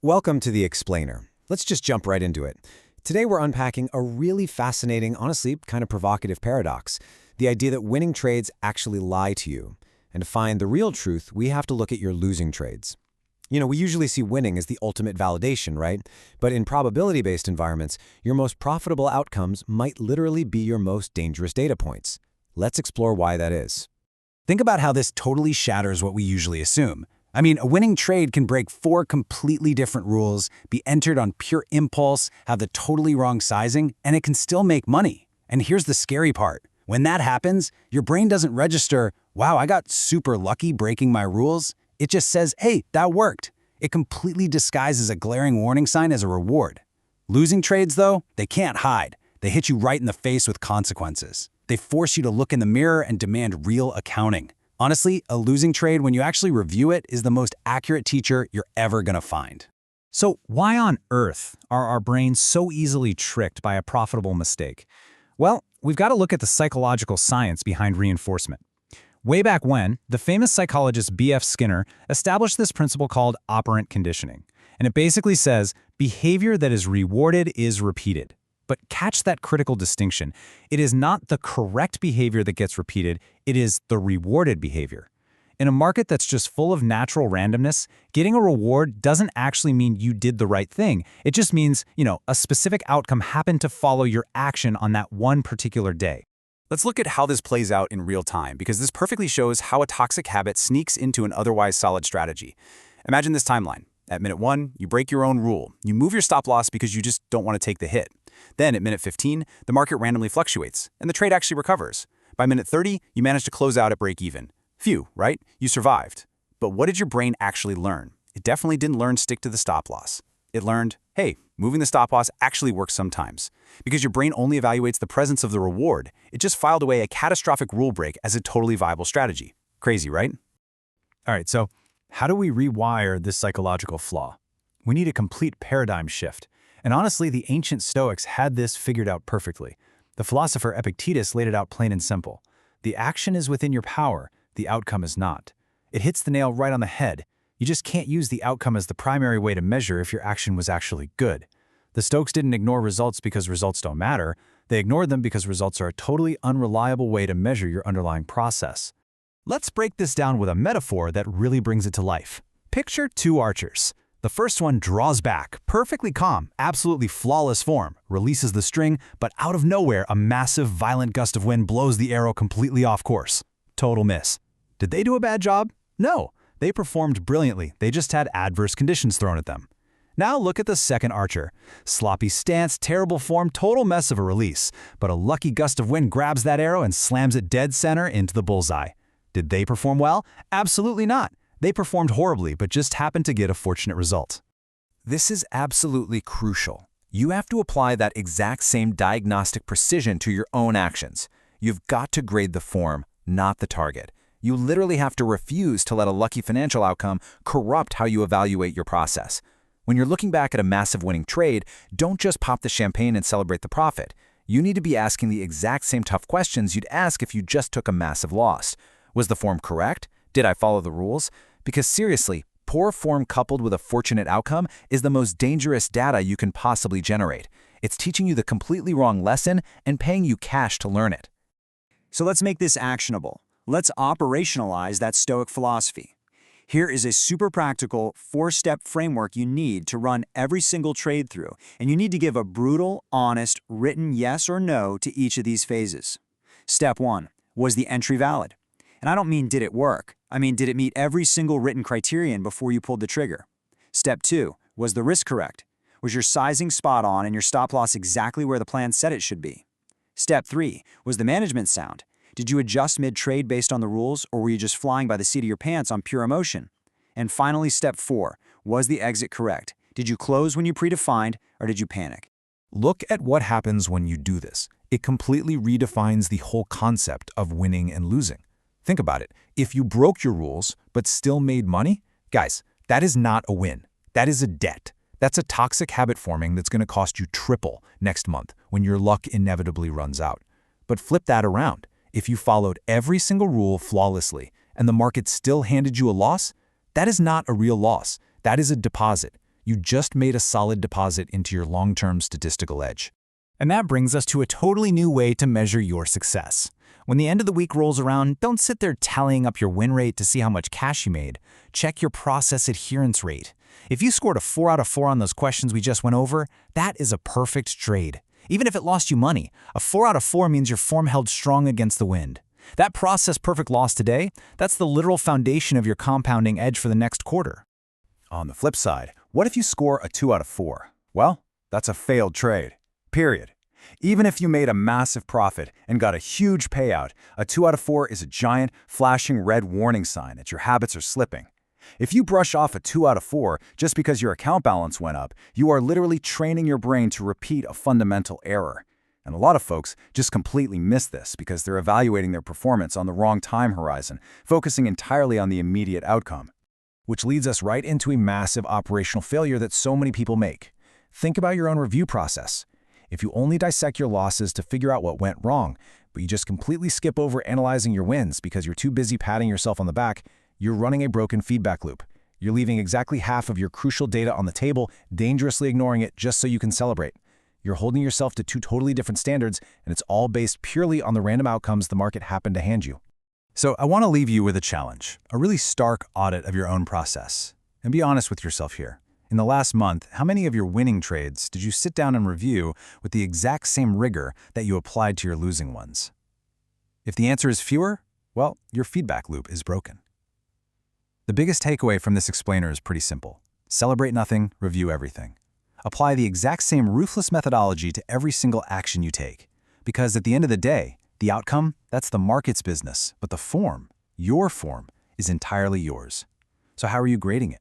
Welcome to The Explainer. Let's just jump right into it. Today we're unpacking a really fascinating, honestly, kind of provocative paradox. The idea that winning trades actually lie to you. And to find the real truth, we have to look at your losing trades. We usually see winning as the ultimate validation, right? But in probability-based environments, your most profitable outcomes might literally be your most dangerous data points. Let's explore why that is. Think about how this totally shatters what we usually assume. A winning trade can break 4 completely different rules, be entered on pure impulse, have the totally wrong sizing, and it can still make money. And here's the scary part. When that happens, your brain doesn't register, wow, I got super lucky breaking my rules. It just says, hey, that worked. It completely disguises a glaring warning sign as a reward. Losing trades, though, they can't hide. They hit you right in the face with consequences. They force you to look in the mirror and demand real accounting. Honestly, a losing trade, when you actually review it, is the most accurate teacher you're ever going to find. So why on earth are our brains so easily tricked by a profitable mistake? Well, we've got to look at the psychological science behind reinforcement. Way back when, the famous psychologist B.F. Skinner established this principle called operant conditioning. And it basically says, behavior that is rewarded is repeated. But catch that critical distinction. It is not the correct behavior that gets repeated, it is the rewarded behavior. In a market that's just full of natural randomness, getting a reward doesn't actually mean you did the right thing. It just means, a specific outcome happened to follow your action on that one particular day. Let's look at how this plays out in real time, because this perfectly shows how a toxic habit sneaks into an otherwise solid strategy. Imagine this timeline. At minute 1, you break your own rule. You move your stop loss because you just don't want to take the hit. Then at minute 15, the market randomly fluctuates, and the trade actually recovers. By minute 30, you manage to close out at break even. Phew, right? You survived. But what did your brain actually learn? It definitely didn't learn stick to the stop loss. It learned, hey, moving the stop loss actually works sometimes. Because your brain only evaluates the presence of the reward, it just filed away a catastrophic rule break as a totally viable strategy. Crazy, right? All right, so how do we rewire this psychological flaw? We need a complete paradigm shift. And honestly, the ancient Stoics had this figured out perfectly. The philosopher Epictetus laid it out plain and simple. The action is within your power, the outcome is not. It hits the nail right on the head. You just can't use the outcome as the primary way to measure if your action was actually good. The Stoics didn't ignore results because results don't matter. They ignored them because results are a totally unreliable way to measure your underlying process. Let's break this down with a metaphor that really brings it to life. Picture 2 archers. The first one draws back, perfectly calm, absolutely flawless form, releases the string, but out of nowhere, a massive, violent gust of wind blows the arrow completely off course. Total miss. Did they do a bad job? No. They performed brilliantly. They just had adverse conditions thrown at them. Now look at the second archer. Sloppy stance, terrible form, total mess of a release. But a lucky gust of wind grabs that arrow and slams it dead center into the bullseye. Did they perform well? Absolutely not. They performed horribly, but just happened to get a fortunate result. This is absolutely crucial. You have to apply that exact same diagnostic precision to your own actions. You've got to grade the form, not the target. You literally have to refuse to let a lucky financial outcome corrupt how you evaluate your process. When you're looking back at a massive winning trade, don't just pop the champagne and celebrate the profit. You need to be asking the exact same tough questions you'd ask if you just took a massive loss. Was the form correct? Did I follow the rules? Because seriously, poor form coupled with a fortunate outcome is the most dangerous data you can possibly generate. It's teaching you the completely wrong lesson and paying you cash to learn it. So let's make this actionable. Let's operationalize that Stoic philosophy. Here is a super practical 4-step framework you need to run every single trade through, and you need to give a brutal, honest, written yes or no to each of these phases. Step 1. Was the entry valid? And I don't mean did it work. I mean, did it meet every single written criterion before you pulled the trigger? Step 2. Was the risk correct? Was your sizing spot on and your stop loss exactly where the plan said it should be? Step 3. Was the management sound? Did you adjust mid-trade based on the rules, or were you just flying by the seat of your pants on pure emotion? And finally, step 4. Was the exit correct? Did you close when you predefined, or did you panic? Look at what happens when you do this. It completely redefines the whole concept of winning and losing. Think about it. If you broke your rules but still made money, guys, that is not a win. That is a debt. That's a toxic habit forming that's going to cost you triple next month when your luck inevitably runs out. But flip that around. If you followed every single rule flawlessly and the market still handed you a loss, that is not a real loss. That is a deposit. You just made a solid deposit into your long-term statistical edge. And that brings us to a totally new way to measure your success. When the end of the week rolls around, don't sit there tallying up your win rate to see how much cash you made. Check your process adherence rate. If you scored a 4 out of 4 on those questions we just went over, that is a perfect trade. Even if it lost you money, a 4 out of 4 means your form held strong against the wind. That process perfect loss today, that's the literal foundation of your compounding edge for the next quarter. On the flip side, what if you score a 2 out of 4? Well, that's a failed trade. Period. Even if you made a massive profit and got a huge payout, a 2 out of 4 is a giant, flashing red warning sign that your habits are slipping. If you brush off a 2 out of 4 just because your account balance went up, you are literally training your brain to repeat a fundamental error. And a lot of folks just completely miss this because they're evaluating their performance on the wrong time horizon, focusing entirely on the immediate outcome. Which leads us right into a massive operational failure that so many people make. Think about your own review process. If you only dissect your losses to figure out what went wrong, but you just completely skip over analyzing your wins because you're too busy patting yourself on the back, you're running a broken feedback loop. You're leaving exactly half of your crucial data on the table, dangerously ignoring it just so you can celebrate. You're holding yourself to two totally different standards, and it's all based purely on the random outcomes the market happened to hand you. So I want to leave you with a challenge, a really stark audit of your own process. And be honest with yourself here. In the last month, how many of your winning trades did you sit down and review with the exact same rigor that you applied to your losing ones? If the answer is fewer, well, your feedback loop is broken. The biggest takeaway from this explainer is pretty simple. Celebrate nothing, review everything. Apply the exact same ruthless methodology to every single action you take. Because at the end of the day, the outcome, that's the market's business, but the form, your form, is entirely yours. So how are you grading it?